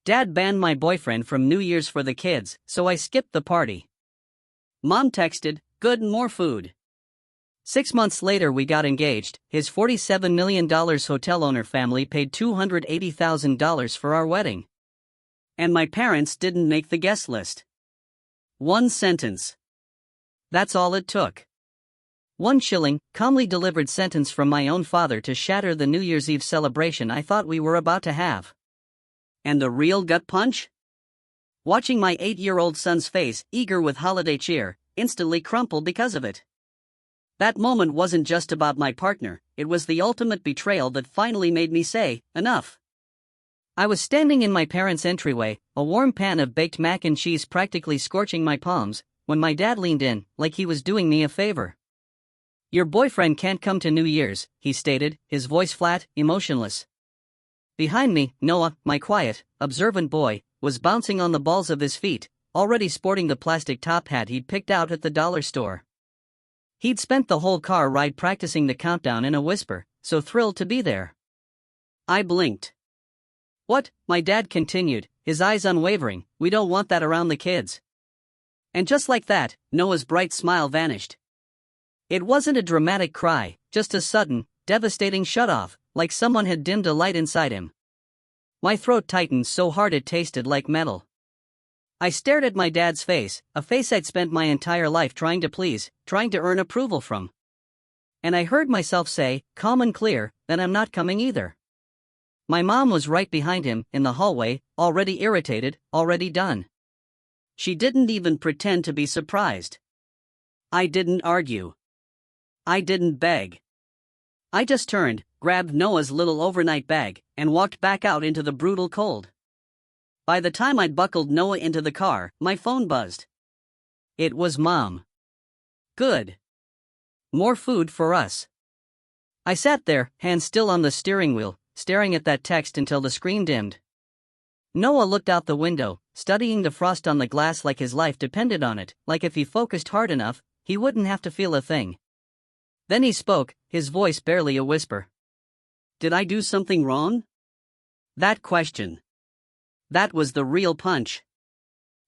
Dad banned my boyfriend from New Year's for the kids, so I skipped the party. Mom texted, "Good, more food." 6 months later we got engaged. His $47 million hotel owner family paid $280,000 for our wedding. And my parents didn't make the guest list. One sentence. That's all it took. One chilling, calmly delivered sentence from my own father to shatter the New Year's Eve celebration I thought we were about to have. And the real gut punch? Watching my 8-year-old son's face, eager with holiday cheer, instantly crumple because of it. That moment wasn't just about my partner, it was the ultimate betrayal that finally made me say, enough. I was standing in my parents' entryway, a warm pan of baked mac and cheese practically scorching my palms, when my dad leaned in, like he was doing me a favor. "Your boyfriend can't come to New Year's," he stated, his voice flat, emotionless. Behind me, Noah, my quiet, observant boy, was bouncing on the balls of his feet, already sporting the plastic top hat he'd picked out at the dollar store. He'd spent the whole car ride practicing the countdown in a whisper, so thrilled to be there. I blinked. "What?" my dad continued, his eyes unwavering. "We don't want that around the kids." And just like that, Noah's bright smile vanished. It wasn't a dramatic cry, just a sudden, devastating shutoff, like someone had dimmed a light inside him. My throat tightened so hard it tasted like metal. I stared at my dad's face, a face I'd spent my entire life trying to please, trying to earn approval from. And I heard myself say, calm and clear, "Then I'm not coming either." My mom was right behind him, in the hallway, already irritated, already done. She didn't even pretend to be surprised. I didn't argue. I didn't beg. I just turned, grabbed Noah's little overnight bag, and walked back out into the brutal cold. By the time I'd buckled Noah into the car, my phone buzzed. It was Mom. Good. More food for us. I sat there, hands still on the steering wheel, staring at that text until the screen dimmed. Noah looked out the window, studying the frost on the glass like his life depended on it, like if he focused hard enough, he wouldn't have to feel a thing. Then he spoke, his voice barely a whisper. "Did I do something wrong?" That question. That was the real punch.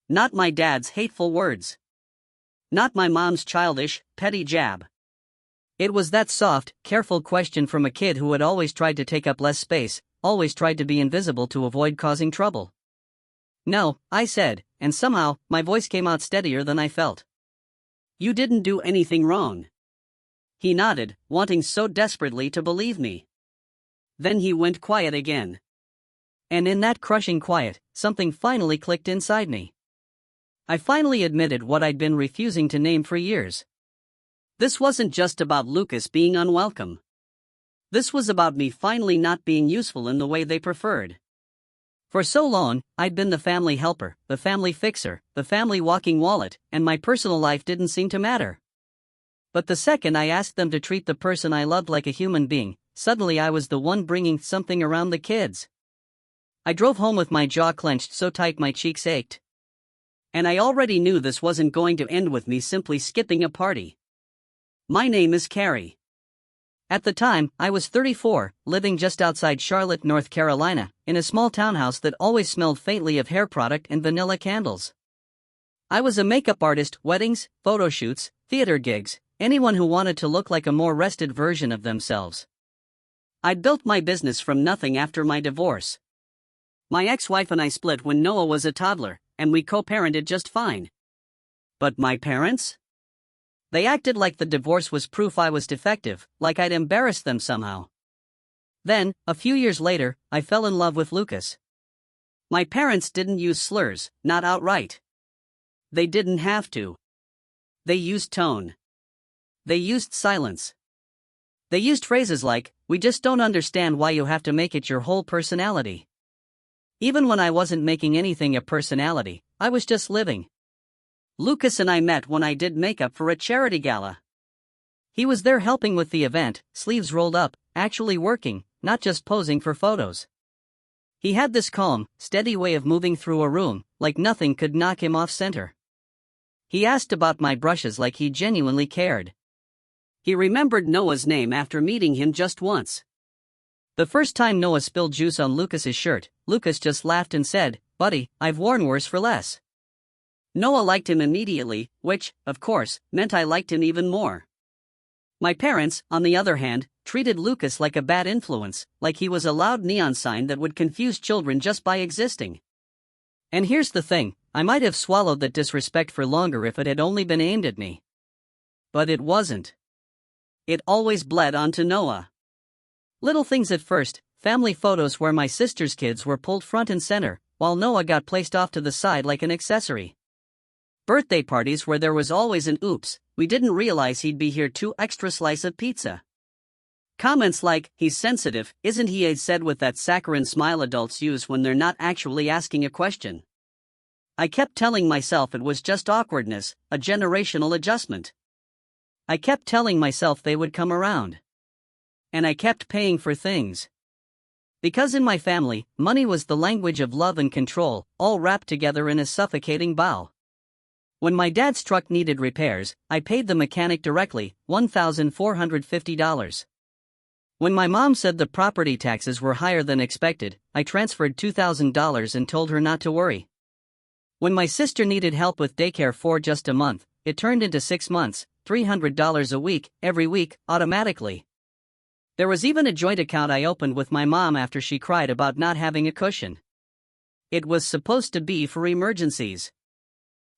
Not my dad's hateful words. Not my mom's childish, petty jab. It was that soft, careful question from a kid who had always tried to take up less space, always tried to be invisible to avoid causing trouble. "No," I said, and somehow, my voice came out steadier than I felt. "You didn't do anything wrong." He nodded, wanting so desperately to believe me. Then he went quiet again. And in that crushing quiet, something finally clicked inside me. I finally admitted what I'd been refusing to name for years. This wasn't just about Lucas being unwelcome. This was about me finally not being useful in the way they preferred. For so long, I'd been the family helper, the family fixer, the family walking wallet, and my personal life didn't seem to matter. But the second I asked them to treat the person I loved like a human being, suddenly I was the one bringing something around the kids. I drove home with my jaw clenched so tight my cheeks ached. And I already knew this wasn't going to end with me simply skipping a party. My name is Carrie. At the time, I was 34, living just outside Charlotte, North Carolina, in a small townhouse that always smelled faintly of hair product and vanilla candles. I was a makeup artist, weddings, photo shoots, theater gigs, anyone who wanted to look like a more rested version of themselves. I'd built my business from nothing after my divorce. My ex-wife and I split when Noah was a toddler, and we co-parented just fine. But my parents? They acted like the divorce was proof I was defective, like I'd embarrassed them somehow. Then, a few years later, I fell in love with Lucas. My parents didn't use slurs, not outright. They didn't have to. They used tone. They used silence. They used phrases like, "We just don't understand why you have to make it your whole personality." Even when I wasn't making anything a personality, I was just living. Lucas and I met when I did makeup for a charity gala. He was there helping with the event, sleeves rolled up, actually working, not just posing for photos. He had this calm, steady way of moving through a room, like nothing could knock him off center. He asked about my brushes like he genuinely cared. He remembered Noah's name after meeting him just once. The first time Noah spilled juice on Lucas's shirt, Lucas just laughed and said, buddy, I've worn worse for less. Noah liked him immediately, which, of course, meant I liked him even more. My parents, on the other hand, treated Lucas like a bad influence, like he was a loud neon sign that would confuse children just by existing. And here's the thing, I might have swallowed that disrespect for longer if it had only been aimed at me. But it wasn't. It always bled onto Noah. Little things at first, family photos where my sister's kids were pulled front and center, while Noah got placed off to the side like an accessory. Birthday parties where there was always an oops, we didn't realize he'd be here 2 extra slice of pizza. Comments like, he's sensitive, isn't he, said with that saccharine smile adults use when they're not actually asking a question. I kept telling myself it was just awkwardness, a generational adjustment. I kept telling myself they would come around. And I kept paying for things. Because in my family, money was the language of love and control, all wrapped together in a suffocating bow. When my dad's truck needed repairs, I paid the mechanic directly, $1,450. When my mom said the property taxes were higher than expected, I transferred $2,000 and told her not to worry. When my sister needed help with daycare for just a month, it turned into 6 months, $300 a week, every week, automatically. There was even a joint account I opened with my mom after she cried about not having a cushion. It was supposed to be for emergencies.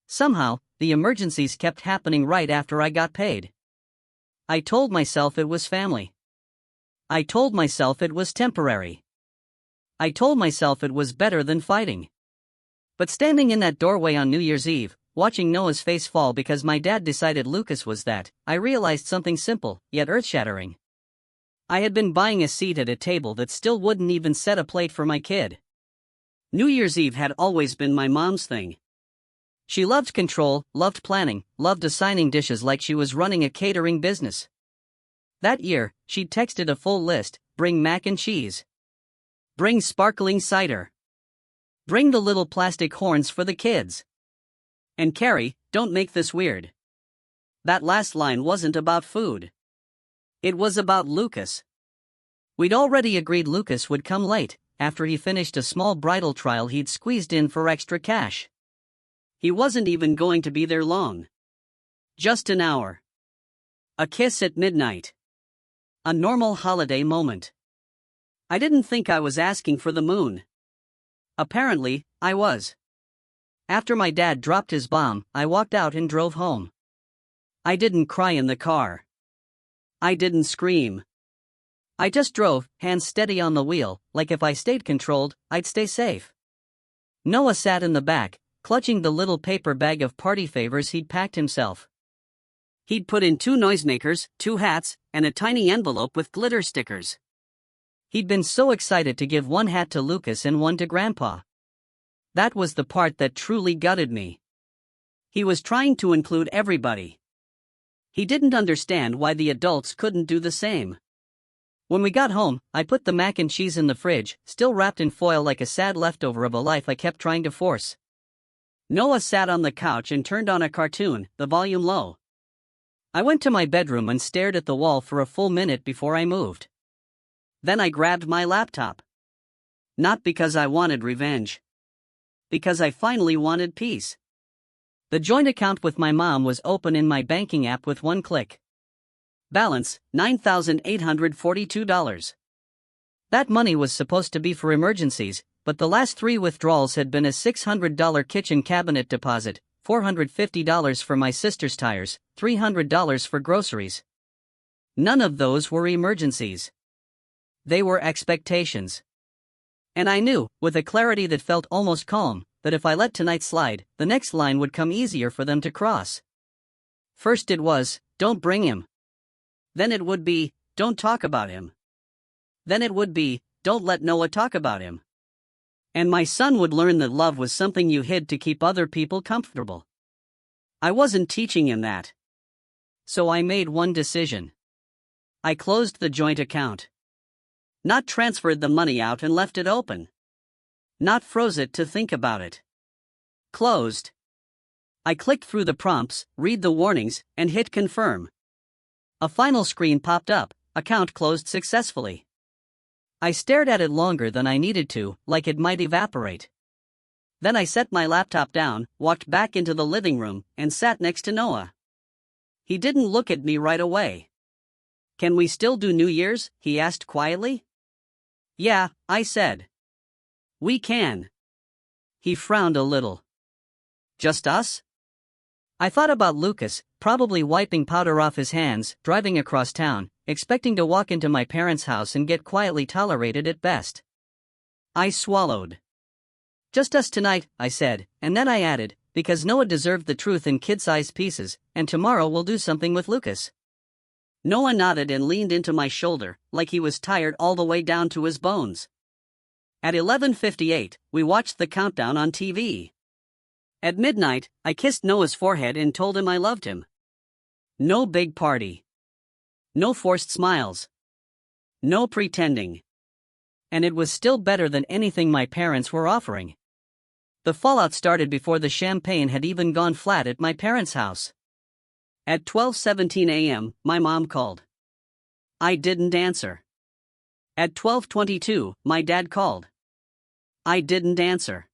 Somehow, the emergencies kept happening right after I got paid. I told myself it was family. I told myself it was temporary. I told myself it was better than fighting. But standing in that doorway on New Year's Eve, watching Noah's face fall because my dad decided Lucas was that, I realized something simple, yet earth-shattering. I had been buying a seat at a table that still wouldn't even set a plate for my kid. New Year's Eve had always been my mom's thing. She loved control, loved planning, loved assigning dishes like she was running a catering business. That year, she'd texted a full list: bring mac and cheese. Bring sparkling cider. Bring the little plastic horns for the kids. And Carrie, don't make this weird. That last line wasn't about food. It was about Lucas. We'd already agreed Lucas would come late, after he finished a small bridal trial he'd squeezed in for extra cash. He wasn't even going to be there long. Just an hour. A kiss at midnight. A normal holiday moment. I didn't think I was asking for the moon. Apparently, I was. After my dad dropped his bomb, I walked out and drove home. I didn't cry in the car. I didn't scream. I just drove, hands steady on the wheel, like if I stayed controlled, I'd stay safe. Noah sat in the back, clutching the little paper bag of party favors he'd packed himself. He'd put in 2 noisemakers, 2 hats, and a tiny envelope with glitter stickers. He'd been so excited to give 1 hat to Lucas and 1 to Grandpa. That was the part that truly gutted me. He was trying to include everybody. He didn't understand why the adults couldn't do the same. When we got home, I put the mac and cheese in the fridge, still wrapped in foil like a sad leftover of a life I kept trying to force. Noah sat on the couch and turned on a cartoon, the volume low. I went to my bedroom and stared at the wall for a full minute before I moved. Then I grabbed my laptop. Not because I wanted revenge. Because I finally wanted peace. The joint account with my mom was open in my banking app with 1 click. Balance, $9,842. That money was supposed to be for emergencies, but the last 3 withdrawals had been a $600 kitchen cabinet deposit, $450 for my sister's tires, $300 for groceries. None of those were emergencies. They were expectations. And I knew, with a clarity that felt almost calm, that if I let tonight slide, the next line would come easier for them to cross. First it was, don't bring him. Then it would be, don't talk about him. Then it would be, don't let Noah talk about him. And my son would learn that love was something you hid to keep other people comfortable. I wasn't teaching him that. So I made one decision. I closed the joint account. Not transferred the money out and left it open. Not froze it to think about it. Closed. I clicked through the prompts, read the warnings, and hit confirm. A final screen popped up, account closed successfully. I stared at it longer than I needed to, like it might evaporate. Then I set my laptop down, walked back into the living room, and sat next to Noah. He didn't look at me right away. "Can we still do New Year's?" he asked quietly. "Yeah," I said. "We can." He frowned a little. "Just us?" I thought about Lucas, probably wiping powder off his hands, driving across town, expecting to walk into my parents' house and get quietly tolerated at best. I swallowed. "Just us tonight," I said, and then I added, because Noah deserved the truth in kid-sized pieces, and tomorrow we'll do something with Lucas. Noah nodded and leaned into my shoulder, like he was tired all the way down to his bones. At 11:58, we watched the countdown on TV. At midnight, I kissed Noah's forehead and told him I loved him. No big party. No forced smiles. No pretending. And it was still better than anything my parents were offering. The fallout started before the champagne had even gone flat at my parents' house. At 12:17 a.m., my mom called. I didn't answer. At 12:22, my dad called. I didn't answer.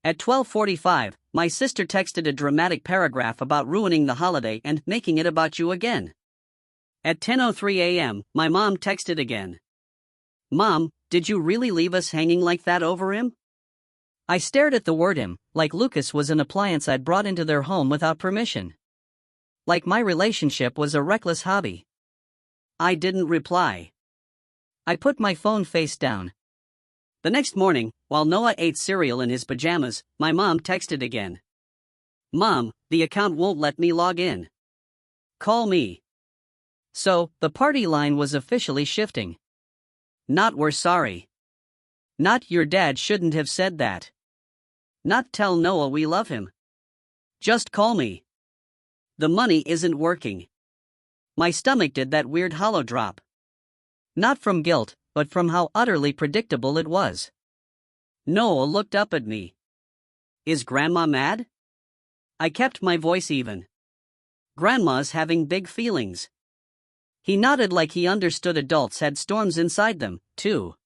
At 12:45, my sister texted a dramatic paragraph about ruining the holiday and making it about you again. At 10:03 a.m., my mom texted again. "Mom, did you really leave us hanging like that over him?" I stared at the word him, like Lucas was an appliance I'd brought into their home without permission. Like my relationship was a reckless hobby. I didn't reply. I put my phone face down. The next morning, while Noah ate cereal in his pajamas, my mom texted again. "Mom, the account won't let me log in. Call me." So, the party line was officially shifting. Not "we're sorry." Not "your dad shouldn't have said that." Not "tell Noah we love him." Just "call me." The money isn't working. My stomach did that weird hollow drop. Not from guilt, but from how utterly predictable it was. Noah looked up at me. "Is Grandma mad?" I kept my voice even. "Grandma's having big feelings." He nodded like he understood adults had storms inside them, too.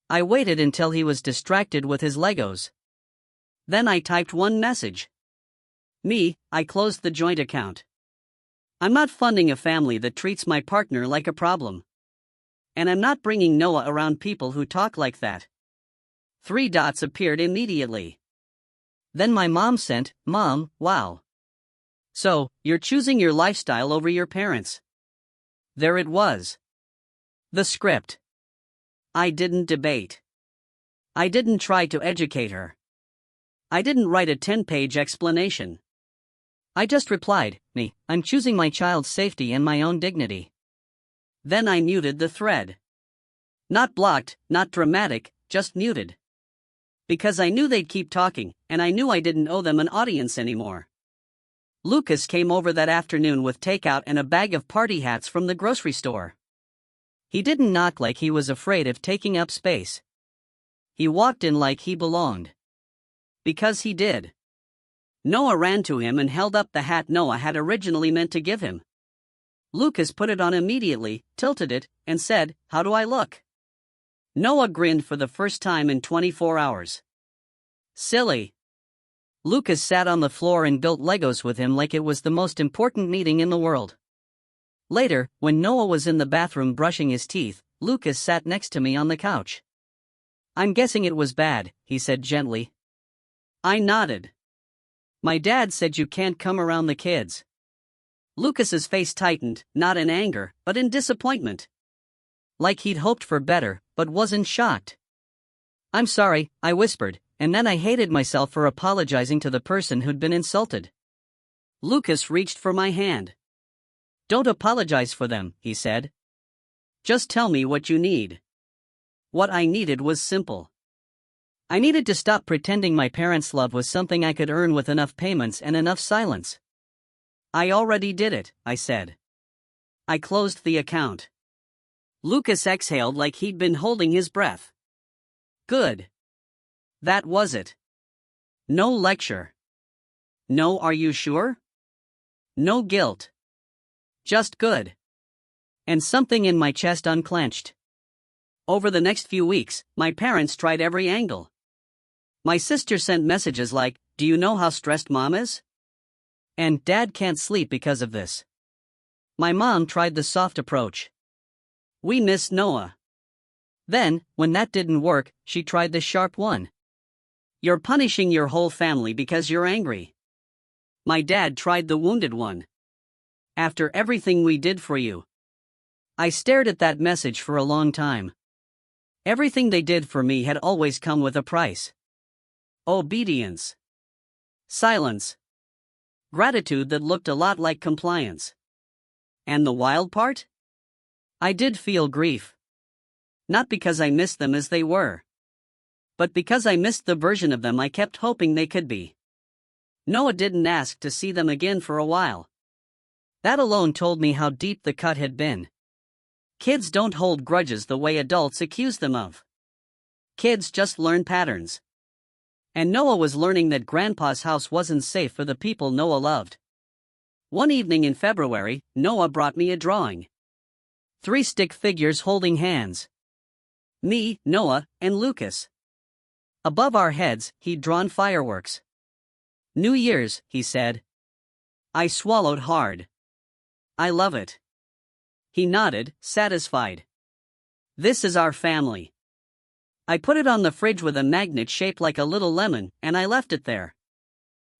I waited until he was distracted with his Legos. Then I typed one message. "Me, I closed the joint account. I'm not funding a family that treats my partner like a problem. And I'm not bringing Noah around people who talk like that." 3 dots appeared immediately. Then my mom sent, "Mom, wow. So, you're choosing your lifestyle over your parents." There it was. The script. I didn't debate. I didn't try to educate her. I didn't write a 10-page explanation. I just replied, I'm choosing my child's safety and my own dignity." Then I muted the thread. Not blocked, not dramatic, just muted. Because I knew they'd keep talking, and I knew I didn't owe them an audience anymore. Lucas came over that afternoon with takeout and a bag of party hats from the grocery store. He didn't knock like he was afraid of taking up space. He walked in like he belonged. Because he did. Noah ran to him and held up the hat Noah had originally meant to give him. Lucas put it on immediately, tilted it, and said, "How do I look?" Noah grinned for the first time in 24 hours. Silly. Lucas sat on the floor and built Legos with him like it was the most important meeting in the world. Later, when Noah was in the bathroom brushing his teeth, Lucas sat next to me on the couch. "I'm guessing it was bad," he said gently. I nodded. "My dad said you can't come around the kids." Lucas's face tightened, not in anger, but in disappointment. Like he'd hoped for better, but wasn't shocked. "I'm sorry," I whispered, and then I hated myself for apologizing to the person who'd been insulted. Lucas reached for my hand. "Don't apologize for them," he said. "Just tell me what you need." What I needed was simple. I needed to stop pretending my parents' love was something I could earn with enough payments and enough silence. "I already did it," I said. I closed the account. Lucas exhaled like he'd been holding his breath. Good. That was it. No lecture. No "are you sure?" No guilt. Just good. And something in my chest unclenched. Over the next few weeks, my parents tried every angle. My sister sent messages like, "Do you know how stressed mom is?" And "Dad can't sleep because of this." My mom tried the soft approach. "We miss Noah." Then, when that didn't work, she tried the sharp one. "You're punishing your whole family because you're angry." My dad tried the wounded one. "After everything we did for you." I stared at that message for a long time. Everything they did for me had always come with a price. Obedience. Silence. Gratitude that looked a lot like compliance. And the wild part? I did feel grief. Not because I missed them as they were, but because I missed the version of them I kept hoping they could be. Noah didn't ask to see them again for a while. That alone told me how deep the cut had been. Kids don't hold grudges the way adults accuse them of. Kids just learn patterns. And Noah was learning that Grandpa's house wasn't safe for the people Noah loved. One evening in February, Noah brought me a drawing. 3 stick figures holding hands. Me, Noah, and Lucas. Above our heads, he'd drawn fireworks. "New Year's," he said. I swallowed hard. "I love it." He nodded, satisfied. "This is our family." I put it on the fridge with a magnet shaped like a little lemon, and I left it there.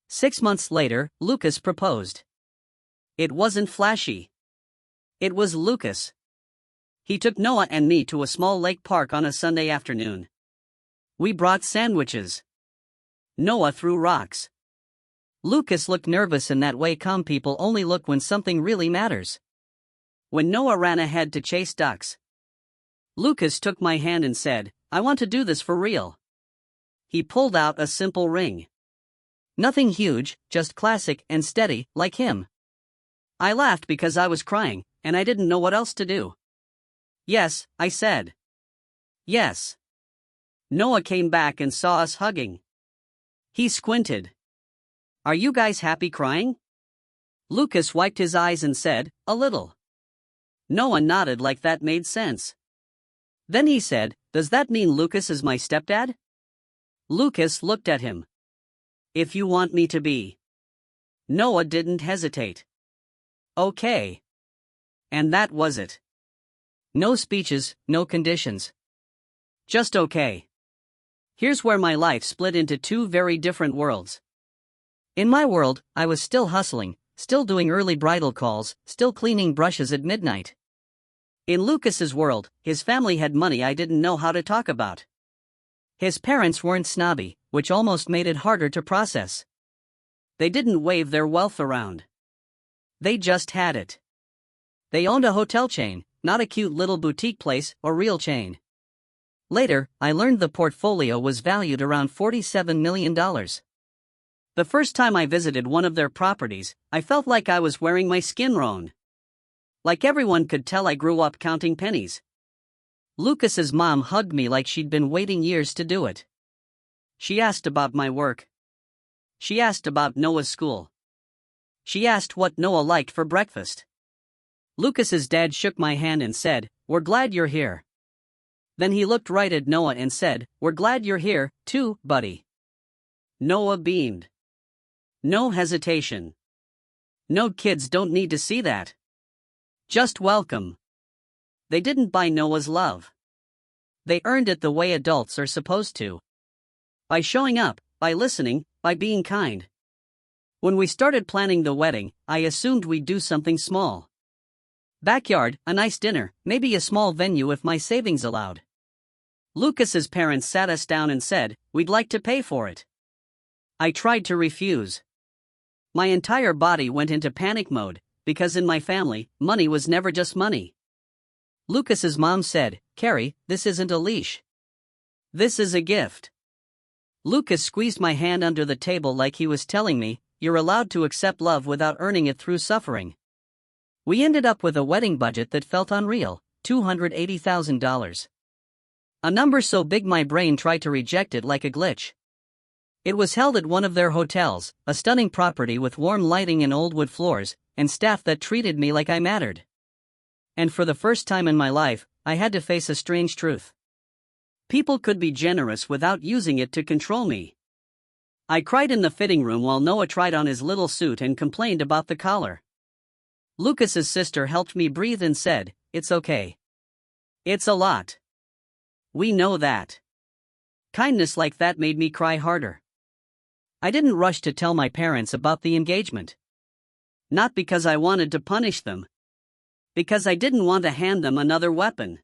6 months later, Lucas proposed. It wasn't flashy. It was Lucas. He took Noah and me to a small lake park on a Sunday afternoon. We brought sandwiches. Noah threw rocks. Lucas looked nervous in that way calm people only look when something really matters. When Noah ran ahead to chase ducks, Lucas took my hand and said, "I want to do this for real." He pulled out a simple ring. Nothing huge, just classic and steady, like him. I laughed because I was crying, and I didn't know what else to do. "Yes," I said. "Yes." Noah came back and saw us hugging. He squinted. "Are you guys happy crying?" Lucas wiped his eyes and said, "A little." Noah nodded like that made sense. Then he said, "Does that mean Lucas is my stepdad?" Lucas looked at him. "If you want me to be." Noah didn't hesitate. "Okay." And that was it. No speeches, no conditions. Just okay. Here's where my life split into 2 very different worlds. In my world, I was still hustling, still doing early bridal calls, still cleaning brushes at midnight. In Lucas's world, his family had money I didn't know how to talk about. His parents weren't snobby, which almost made it harder to process. They didn't wave their wealth around. They just had it. They owned a hotel chain, not a cute little boutique place or real chain. Later, I learned the portfolio was valued around $47 million. The first time I visited one of their properties, I felt like I was wearing my skin wrong. Like everyone could tell I grew up counting pennies. Lucas's mom hugged me like she'd been waiting years to do it. She asked about my work. She asked about Noah's school. She asked what Noah liked for breakfast. Lucas's dad shook my hand and said, "We're glad you're here." Then he looked right at Noah and said, "We're glad you're here, too, buddy." Noah beamed. No hesitation. No, kids don't need to see that. Just welcome. They didn't buy Noah's love. They earned it the way adults are supposed to. By showing up, by listening, by being kind. When we started planning the wedding, I assumed we'd do something small. Backyard, a nice dinner, maybe a small venue if my savings allowed. Lucas's parents sat us down and said, "We'd like to pay for it." I tried to refuse. My entire body went into panic mode, because in my family, money was never just money. Lucas's mom said, "Carrie, this isn't a leash. This is a gift." Lucas squeezed my hand under the table like he was telling me, "You're allowed to accept love without earning it through suffering." We ended up with a wedding budget that felt unreal, $280,000. A number so big my brain tried to reject it like a glitch. It was held at one of their hotels, a stunning property with warm lighting and old wood floors, and staff that treated me like I mattered. And for the first time in my life, I had to face a strange truth. People could be generous without using it to control me. I cried in the fitting room while Noah tried on his little suit and complained about the collar. Lucas's sister helped me breathe and said, "It's okay. It's a lot. We know that." Kindness like that made me cry harder. I didn't rush to tell my parents about the engagement. Not because I wanted to punish them. Because I didn't want to hand them another weapon.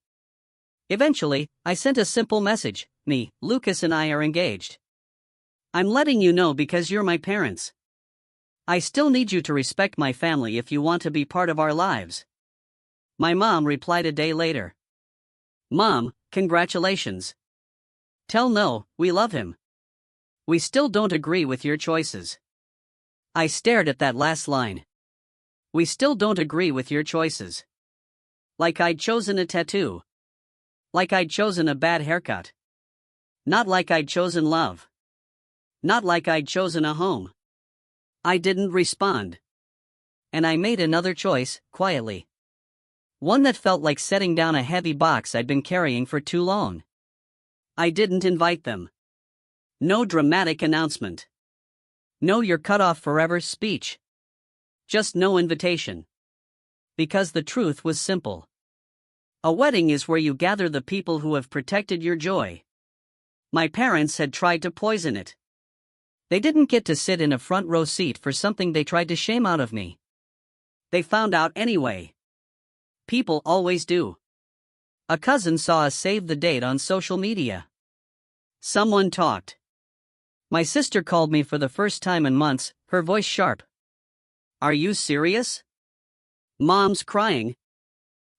Eventually, I sent a simple message: "Me, Lucas and I are engaged. I'm letting you know because you're my parents. I still need you to respect my family if you want to be part of our lives." My mom replied a day later. "Mom, congratulations. Tell Noah we love him. We still don't agree with your choices." I stared at that last line. We still don't agree with your choices. Like I'd chosen a tattoo. Like I'd chosen a bad haircut. Not like I'd chosen love. Not like I'd chosen a home. I didn't respond. And I made another choice, quietly. One that felt like setting down a heavy box I'd been carrying for too long. I didn't invite them. No dramatic announcement. No "you're cut off forever" speech. Just no invitation. Because the truth was simple. A wedding is where you gather the people who have protected your joy. My parents had tried to poison it. They didn't get to sit in a front row seat for something they tried to shame out of me. They found out anyway. People always do. A cousin saw us save the date on social media. Someone talked. My sister called me for the first time in months, her voice sharp. "Are you serious?" Mom's crying.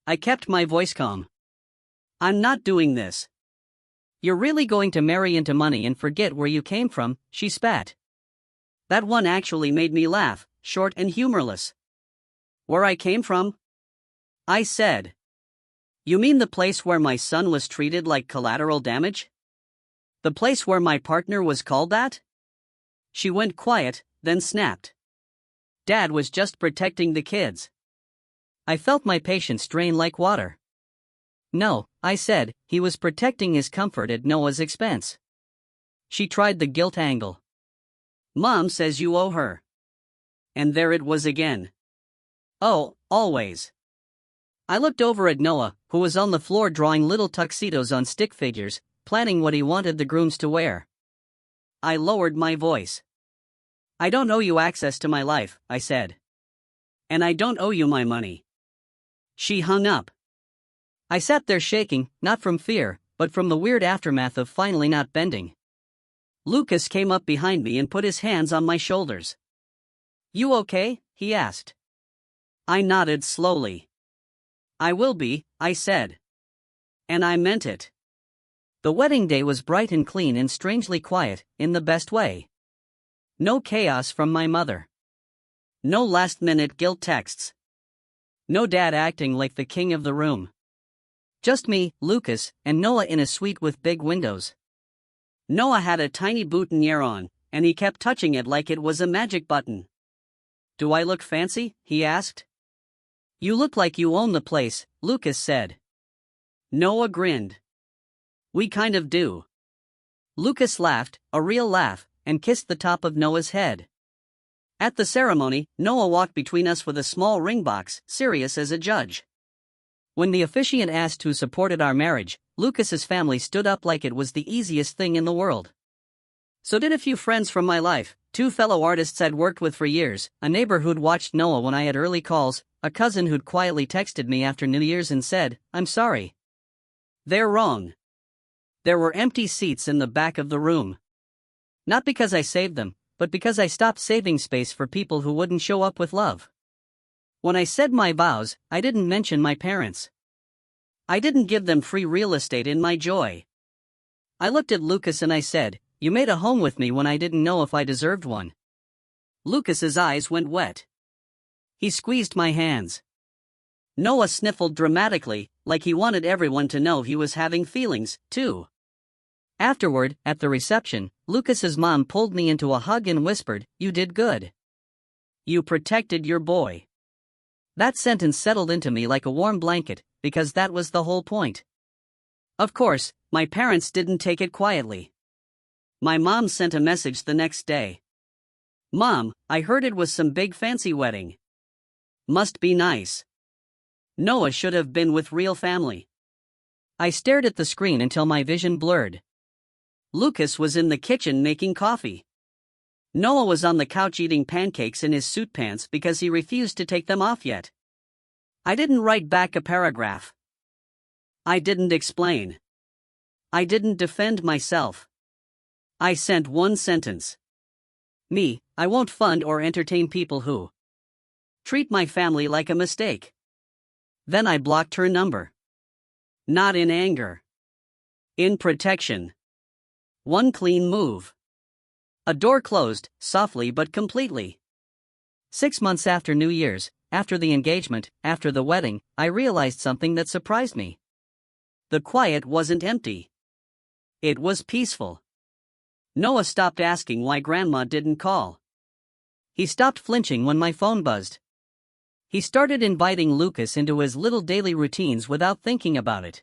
I kept my voice calm. "I'm not doing this." "You're really going to marry into money and forget where you came from?" she spat. That one actually made me laugh, short and humorless. "Where I came from?" I said. "You mean the place where my son was treated like collateral damage? The place where my partner was called that?" She went quiet, then snapped. "Dad was just protecting the kids." I felt my patience drain like water. "No," I said, "he was protecting his comfort at Noah's expense." She tried the guilt angle. "Mom says you owe her." And there it was again. Oh, always. I looked over at Noah, who was on the floor drawing little tuxedos on stick figures, planning what he wanted the grooms to wear. I lowered my voice. "I don't owe you access to my life," I said. "And I don't owe you my money." She hung up. I sat there shaking, not from fear, but from the weird aftermath of finally not bending. Lucas came up behind me and put his hands on my shoulders. "You okay?" he asked. I nodded slowly. "I will be," I said. And I meant it. The wedding day was bright and clean and strangely quiet, in the best way. No chaos from my mother. No last-minute guilt texts. No dad acting like the king of the room. Just me, Lucas, and Noah in a suite with big windows. Noah had a tiny boutonniere on, and he kept touching it like it was a magic button. "Do I look fancy?" he asked. "You look like you own the place," Lucas said. Noah grinned. "We kind of do." Lucas laughed, a real laugh, and kissed the top of Noah's head. At the ceremony, Noah walked between us with a small ring box, serious as a judge. When the officiant asked who supported our marriage, Lucas's family stood up like it was the easiest thing in the world. So did a few friends from my life, 2 fellow artists I'd worked with for years, a neighbor who'd watched Noah when I had early calls, a cousin who'd quietly texted me after New Year's and said, "I'm sorry." They're wrong. There were empty seats in the back of the room. Not because I saved them, but because I stopped saving space for people who wouldn't show up with love. When I said my vows, I didn't mention my parents. I didn't give them free real estate in my joy. I looked at Lucas and I said, "You made a home with me when I didn't know if I deserved one." Lucas's eyes went wet. He squeezed my hands. Noah sniffled dramatically, like he wanted everyone to know he was having feelings, too. Afterward, at the reception, Lucas's mom pulled me into a hug and whispered, "You did good. You protected your boy." That sentence settled into me like a warm blanket, because that was the whole point. Of course, My parents didn't take it quietly. My mom sent a message the next day. "Mom, I heard it was some big fancy wedding. Must be nice. Noah should have been with real family." I stared at the screen until my vision blurred. Lucas was in the kitchen making coffee. Noah was on the couch eating pancakes in his suit pants because he refused to take them off yet. I didn't write back a paragraph. I didn't explain. I didn't defend myself. I sent one sentence. "Me, I won't fund or entertain people who treat my family like a mistake." Then I blocked her number. Not in anger. In protection. One clean move. A door closed, softly but completely. 6 months after New Year's, after the engagement, after the wedding, I realized something that surprised me. The quiet wasn't empty. It was peaceful. Noah stopped asking why Grandma didn't call. He stopped flinching when my phone buzzed. He started inviting Lucas into his little daily routines without thinking about it.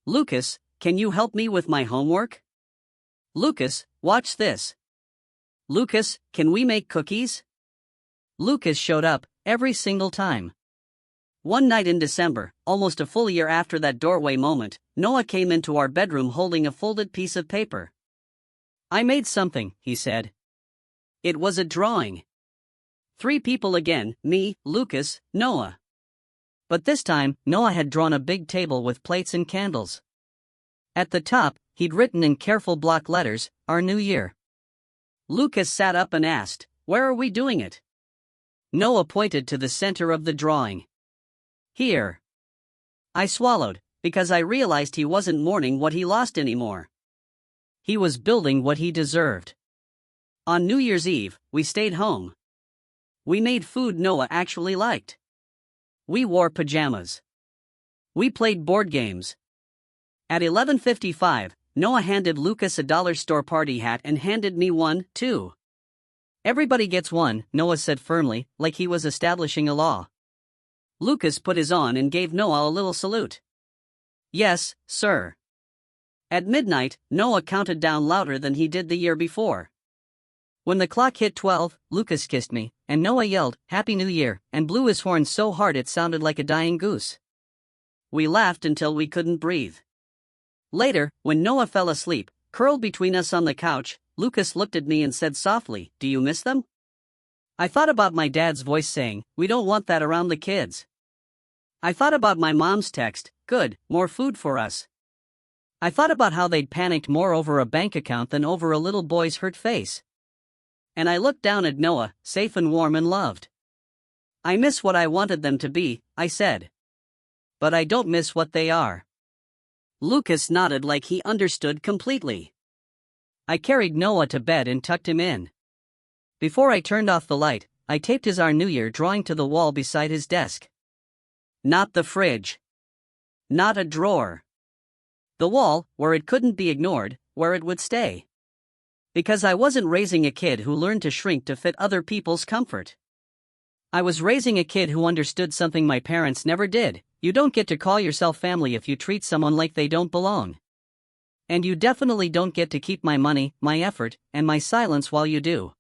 "Lucas, can you help me with my homework? Lucas, watch this. Lucas, can we make cookies?" Lucas showed up, every single time. One night in December, almost a full year after that doorway moment, Noah came into our bedroom holding a folded piece of paper. "I made something," he said. It was a drawing. 3 people again, me, Lucas, Noah. But this time, Noah had drawn a big table with plates and candles. At the top, he'd written in careful block letters, "Our New Year." Lucas sat up and asked, "Where are we doing it?" Noah pointed to the center of the drawing. "Here." I swallowed, because I realized he wasn't mourning what he lost anymore. He was building what he deserved. On New Year's Eve, we stayed home. We made food Noah actually liked. We wore pajamas. We played board games. At 11:55, Noah handed Lucas a dollar store party hat and handed me one, too. "Everybody gets one," Noah said firmly, like he was establishing a law. Lucas put his on and gave Noah a little salute. "Yes, sir." At midnight, Noah counted down louder than he did the year before. When the clock hit 12, Lucas kissed me, and Noah yelled, "Happy New Year," and blew his horn so hard it sounded like a dying goose. We laughed until we couldn't breathe. Later, when Noah fell asleep, curled between us on the couch, Lucas looked at me and said softly, "Do you miss them?" I thought about my dad's voice saying, "We don't want that around the kids." I thought about my mom's text, "Good, more food for us." I thought about how they'd panicked more over a bank account than over a little boy's hurt face. And I looked down at Noah, safe and warm and loved. "I miss what I wanted them to be," I said. "But I don't miss what they are." Lucas nodded like he understood completely. I carried Noah to bed and tucked him in. Before I turned off the light, I taped his Our New Year drawing to the wall beside his desk. Not the fridge. Not a drawer. The wall, where it couldn't be ignored, where it would stay. Because I wasn't raising a kid who learned to shrink to fit other people's comfort. I was raising a kid who understood something my parents never did: you don't get to call yourself family if you treat someone like they don't belong. And you definitely don't get to keep my money, my effort, and my silence while you do.